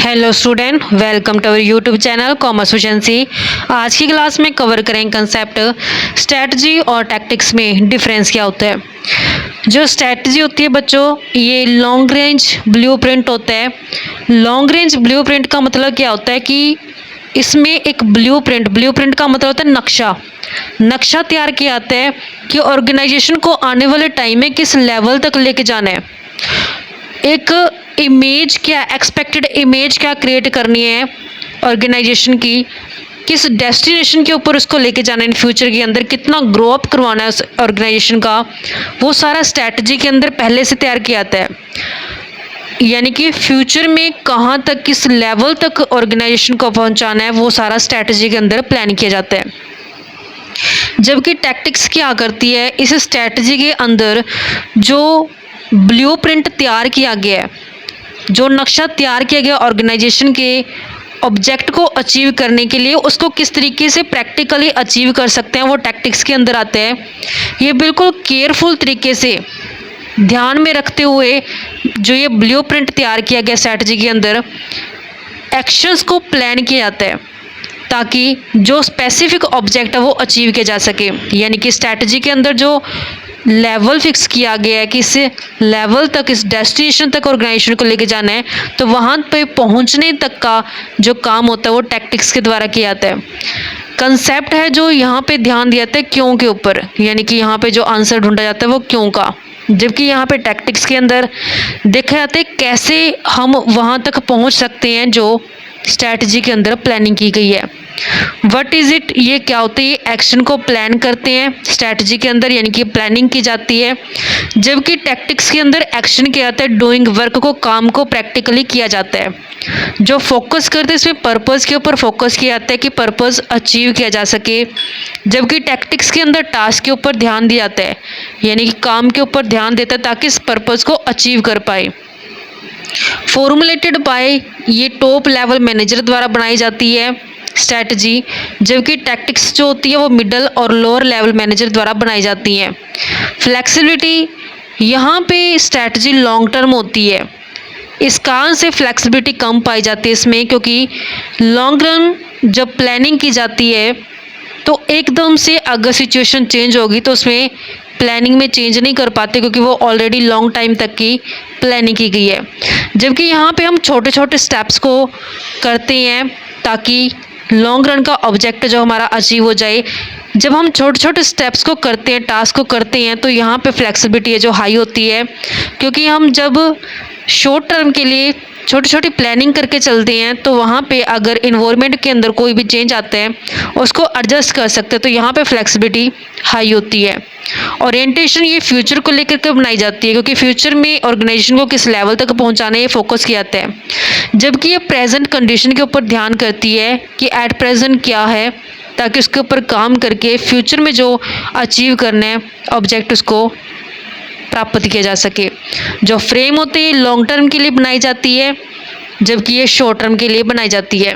Hello student, welcome to our YouTube channel commerce efficiency. आज की class में cover करेंगे कंसेप्ट स्ट्रैटेजी और टैक्टिक्स में डिफरेंस क्या होता है। जो स्ट्रैटेजी होती है बच्चों, ये लॉन्ग रेंज ब्लूप्रिंट होता है। लॉन्ग रेंज ब्लूप्रिंट का मतलब क्या होता है कि इसमें एक ब्लूप्रिंट का मतलब होता है नक्शा तैयार किया जाता है कि ऑर्गेनाइजेशन को आने वाले टाइम में किस लेवल तक लेके जाना है। एक इमेज क्या, एक्सपेक्टेड इमेज क्या क्रिएट करनी है ऑर्गेनाइजेशन की, किस डेस्टिनेशन के ऊपर उसको लेके जाना है इन फ्यूचर के अंदर, कितना ग्रो अप करवाना है उस ऑर्गेनाइजेशन का, वो सारा स्ट्रैटेजी के अंदर पहले से तैयार किया जाता है। यानी कि फ्यूचर में कहाँ तक, किस लेवल तक ऑर्गेनाइजेशन को पहुंचाना है, वो सारा स्ट्रैटेजी के अंदर प्लान किया जाता है। जबकि टैक्टिक्स क्या करती है, इस स्ट्रैटेजी के अंदर जो ब्लूप्रिंट तैयार किया गया है, जो नक्शा तैयार किया गया ऑर्गेनाइजेशन के ऑब्जेक्ट को अचीव करने के लिए, उसको किस तरीके से प्रैक्टिकली अचीव कर सकते हैं, वो टैक्टिक्स के अंदर आते हैं। ये बिल्कुल केयरफुल तरीके से ध्यान में रखते हुए जो ये ब्लूप्रिंट तैयार किया गया स्ट्रैटेजी के अंदर, एक्शंस को प्लान किया जाता है ताकि जो स्पेसिफिक ऑब्जेक्ट है वो अचीव किया जा सके। यानी कि स्ट्रैटेजी के अंदर जो लेवल फिक्स किया गया है कि इस लेवल तक, इस डेस्टिनेशन तक ऑर्गेनाइजेशन को लेके जाना है, तो वहाँ पे पहुँचने तक का जो काम होता है वो टैक्टिक्स के द्वारा किया जाता है। कंसेप्ट है जो यहाँ पे ध्यान दिया जाता है क्यों के ऊपर, यानी कि यहाँ पे जो आंसर ढूंढा जाता है वो क्यों का। जबकि यहाँ पे टैक्टिक्स के अंदर देखा जाता है कैसे हम वहाँ तक पहुँच सकते हैं जो स्ट्रैटेजी के अंदर प्लानिंग की गई है। व्हाट इज़ इट, ये क्या होता है, एक्शन को प्लान करते हैं स्ट्रैटेजी के अंदर, यानी कि प्लानिंग की जाती है। जबकि टैक्टिक्स के अंदर एक्शन किया जाता है, डूइंग वर्क को, काम को प्रैक्टिकली किया जाता है। जो फोकस करते हैं इसमें पर्पस के ऊपर फोकस किया जाता है कि पर्पस अचीव किया जा सके। जबकि टैक्टिक्स के अंदर टास्क के ऊपर ध्यान दिया जाता है, यानी कि काम के ऊपर ध्यान देता है ताकि इस पर्पस को अचीव कर पाए। फॉर्मुलेटेड बाय, ये टॉप लेवल मैनेजर द्वारा बनाई जाती है स्ट्रैटेजी। जबकि टैक्टिक्स जो होती है वो मिडल और लोअर लेवल मैनेजर द्वारा बनाई जाती हैं। फ्लेक्सिबिलिटी, यहाँ पे स्ट्रैटेजी लॉन्ग टर्म होती है, इस कारण से फ्लेक्सिबिलिटी कम पाई जाती है इसमें, क्योंकि लॉन्ग रन जब प्लानिंग की जाती है तो एकदम से अगर सिचुएशन चेंज होगी तो उसमें प्लानिंग में चेंज नहीं कर पाते, क्योंकि वो ऑलरेडी लॉन्ग टाइम तक की प्लानिंग की गई है। जबकि यहाँ पे हम छोटे छोटे स्टेप्स को करते हैं ताकि लॉन्ग रन का ऑब्जेक्ट जो हमारा अचीव हो जाए। जब हम छोटे छोटे स्टेप्स को करते हैं, टास्क को करते हैं, तो यहाँ पे फ्लेक्सिबिलिटी है जो हाई होती है, क्योंकि हम जब शॉर्ट टर्म के लिए छोटी छोटी प्लानिंग करके चलते हैं तो वहाँ पे अगर इन्वायरमेंट के अंदर कोई भी चेंज आता है उसको एडजस्ट कर सकते हैं, तो यहाँ पे फ्लेक्सिबिलिटी हाई होती है। ओरिएंटेशन, ये फ्यूचर को लेकर के बनाई जाती है, क्योंकि फ्यूचर में ऑर्गेनाइजेशन को किस लेवल तक पहुँचाना है ये फोकस किया जाता है। जबकि ये प्रेजेंट कंडीशन के ऊपर ध्यान करती है कि एट प्रेजेंट क्या है, ताकि उसके ऊपर काम करके फ्यूचर में जो अचीव करना है ऑब्जेक्ट उसको प्राप्त किया जा सके। जो फ्रेम होती है लॉन्ग टर्म के लिए बनाई जाती है, जबकि ये शॉर्ट टर्म के लिए बनाई जाती है।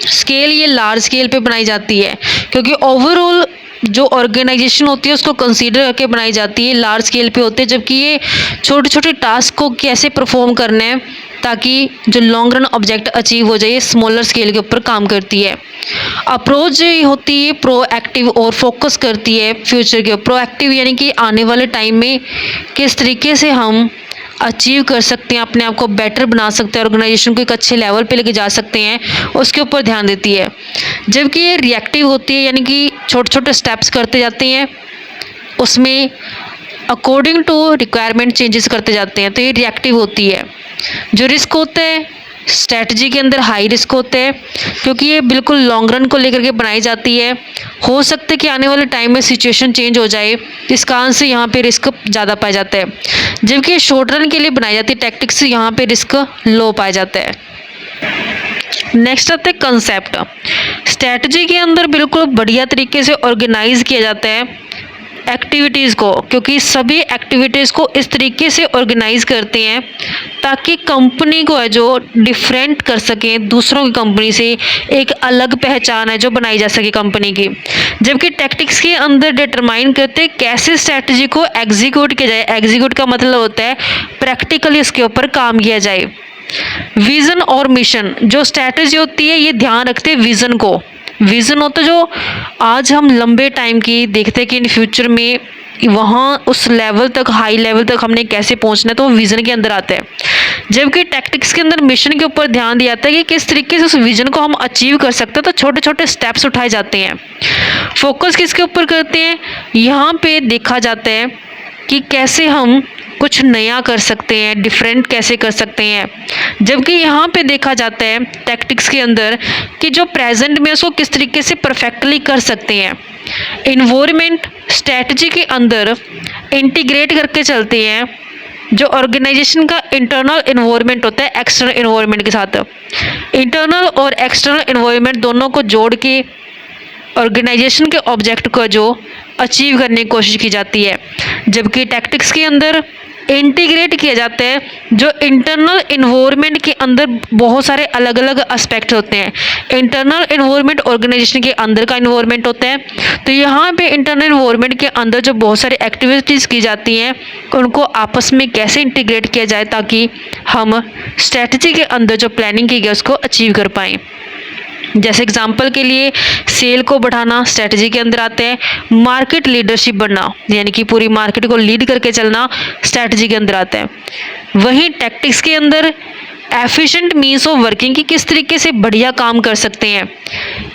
स्केल, ये लार्ज स्केल पे बनाई जाती है, क्योंकि ओवरऑल जो ऑर्गेनाइजेशन होती है उसको कंसीडर करके बनाई जाती है, लार्ज स्केल पे होते हैं। जबकि ये छोटे छोटे टास्क को कैसे परफॉर्म करना है ताकि जो लॉन्ग रन ऑब्जेक्ट अचीव हो जाए, स्मॉलर स्केल के ऊपर काम करती है। अप्रोच जो होती है प्रोएक्टिव और फोकस करती है फ्यूचर के। प्रोएक्टिव यानी कि आने वाले टाइम में किस तरीके से हम अचीव कर सकते हैं, अपने आप को बेटर बना सकते हैं, ऑर्गेनाइजेशन को एक अच्छे लेवल पे लेके जा सकते हैं, उसके ऊपर ध्यान देती है। जबकि ये रिएक्टिव होती है, यानी कि छोटे छोटे स्टेप्स करते जाते हैं, उसमें अकॉर्डिंग टू रिक्वायरमेंट चेंजेस करते जाते हैं, तो ये रिएक्टिव होती है। जो रिस्क होते हैं स्ट्रैटेजी के अंदर हाई रिस्क होते हैं, क्योंकि ये बिल्कुल लॉन्ग रन को लेकर के बनाई जाती है। हो सकता है कि आने वाले टाइम में सिचुएशन चेंज हो जाए, इस कारण से यहाँ पे रिस्क ज़्यादा पाया जाता है। जबकि शॉर्ट रन के लिए बनाई जाती है टैक्टिक्स, यहाँ पे रिस्क लो पाया जाता है। नेक्स्ट आते हैं कंसेप्ट। स्ट्रैटेजी के अंदर बिल्कुल बढ़िया तरीके से ऑर्गेनाइज किया जाता है एक्टिविटीज़ को, क्योंकि सभी एक्टिविटीज़ को इस तरीके से ऑर्गेनाइज करते हैं ताकि कंपनी को है जो डिफरेंट कर सकें दूसरों की कंपनी से, एक अलग पहचान है जो बनाई जा सके कंपनी की। जबकि टैक्टिक्स के अंदर डिटरमाइन करते हैं कैसे स्ट्रैटेजी को एग्जीक्यूट किया जाए। एग्जीक्यूट का मतलब होता है प्रैक्टिकली इसके ऊपर काम किया जाए। विज़न और मिशन, जो स्ट्रैटेजी होती है ये ध्यान रखते हैं विज़न को। विज़न होता है जो आज हम लंबे टाइम की देखते हैं कि इन फ्यूचर में वहाँ उस लेवल तक, हाई लेवल तक हमने कैसे पहुँचना है, तो वो विज़न के अंदर आता है। जबकि टैक्टिक्स के अंदर मिशन के ऊपर ध्यान दिया जाता है कि किस तरीके से उस विज़न को हम अचीव कर सकते हैं, तो छोटे छोटे स्टेप्स उठाए जाते हैं। फोकस किसके ऊपर करते हैं, यहाँ पे देखा जाता है कि कैसे हम कुछ नया कर सकते हैं, डिफरेंट कैसे कर सकते हैं। जबकि यहाँ पे देखा जाता है टैक्टिक्स के अंदर कि जो प्रेजेंट में उसको किस तरीके से परफेक्टली कर सकते हैं। इन्वायरमेंट स्ट्रैटेजी के अंदर इंटीग्रेट करके चलते हैं जो ऑर्गेनाइजेशन का इंटरनल इन्वायरमेंट होता है एक्सटर्नल इन्वायरमेंट के साथ। इंटरनल और एक्सटर्नल इन्वायरमेंट दोनों को जोड़ के ऑर्गेनाइजेशन के ऑब्जेक्ट को जो अचीव करने की कोशिश की जाती है। जबकि टैक्टिक्स के अंदर इंटीग्रेट किया जाता है जो इंटरनल इन्वायरमेंट के अंदर बहुत सारे अलग अलग एस्पेक्ट होते हैं। इंटरनल इन्वायरमेंट ऑर्गेनाइजेशन के अंदर का इन्वायरमेंट होता है, तो यहाँ पे इंटरनल इन्वायरमेंट के अंदर जो बहुत सारी एक्टिविटीज़ की जाती हैं उनको आपस में कैसे इंटीग्रेट किया जाए ताकि हम स्ट्रैटेजी के अंदर जो प्लानिंग की गई उसको अचीव कर पाएँ। जैसे एग्जाम्पल के लिए सेल को बढ़ाना स्ट्रैटेजी के अंदर आते हैं, मार्केट लीडरशिप बनना यानी कि पूरी मार्केट को लीड करके चलना स्ट्रैटेजी के अंदर आता है। वहीं टैक्टिक्स के अंदर एफिशिएंट मीन्स ऑफ वर्किंग की किस तरीके से बढ़िया काम कर सकते हैं।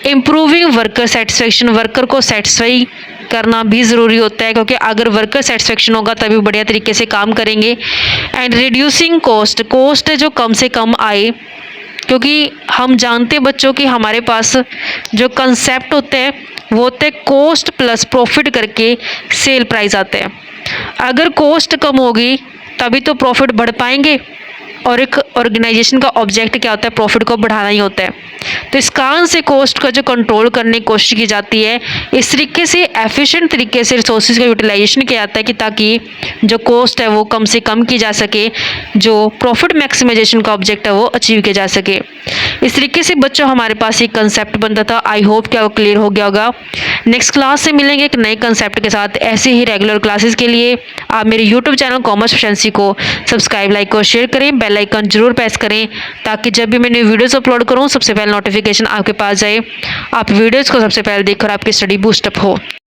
इम्प्रूविंग वर्कर सेटिस्फेक्शन, वर्कर को सेटिस्फाई करना भी ज़रूरी होता है क्योंकि अगर वर्कर सेटिस्फेक्शन होगा तभी बढ़िया तरीके से काम करेंगे। एंड रिड्यूसिंग कॉस्ट, कॉस्ट है जो कम से कम आए, क्योंकि हम जानते हैं बच्चों कि हमारे पास जो कंसेप्ट होते हैं वो होते हैं कॉस्ट प्लस प्रॉफिट करके सेल प्राइस आते हैं। अगर कॉस्ट कम होगी तभी तो प्रॉफिट बढ़ पाएंगे, और एक ऑर्गेनाइजेशन का ऑब्जेक्ट क्या होता है, प्रॉफिट को बढ़ाना ही होता है। तो इस कारण से कॉस्ट का जो कंट्रोल करने की कोशिश की जाती है, इस तरीके से एफिशिएंट तरीके से रिसोर्सेज का यूटिलाइजेशन किया जाता है कि ताकि जो कॉस्ट है वो कम से कम की जा सके, जो प्रॉफिट मैक्सिमाइजेशन का ऑब्जेक्ट है वो अचीव किया जा सके। इस तरीके से बच्चों हमारे पास एक कंसेप्ट बनता था। आई होप क्या वो क्लियर हो गया होगा। नेक्स्ट क्लास से मिलेंगे एक नए कंसेप्ट के साथ। ऐसे ही रेगुलर क्लासेस के लिए आप मेरे यूट्यूब चैनल कॉमर्स एफिशिएंसी को सब्सक्राइब, लाइक और शेयर करें। बेल आइकन जरूर प्रेस करें ताकि जब भी मैं वीडियोस अपलोड करूं सबसे पहले नोटिफिकेशन आपके पास जाए, आप वीडियोस को सबसे पहले देखकर आपकी स्टडी बूस्टअप हो।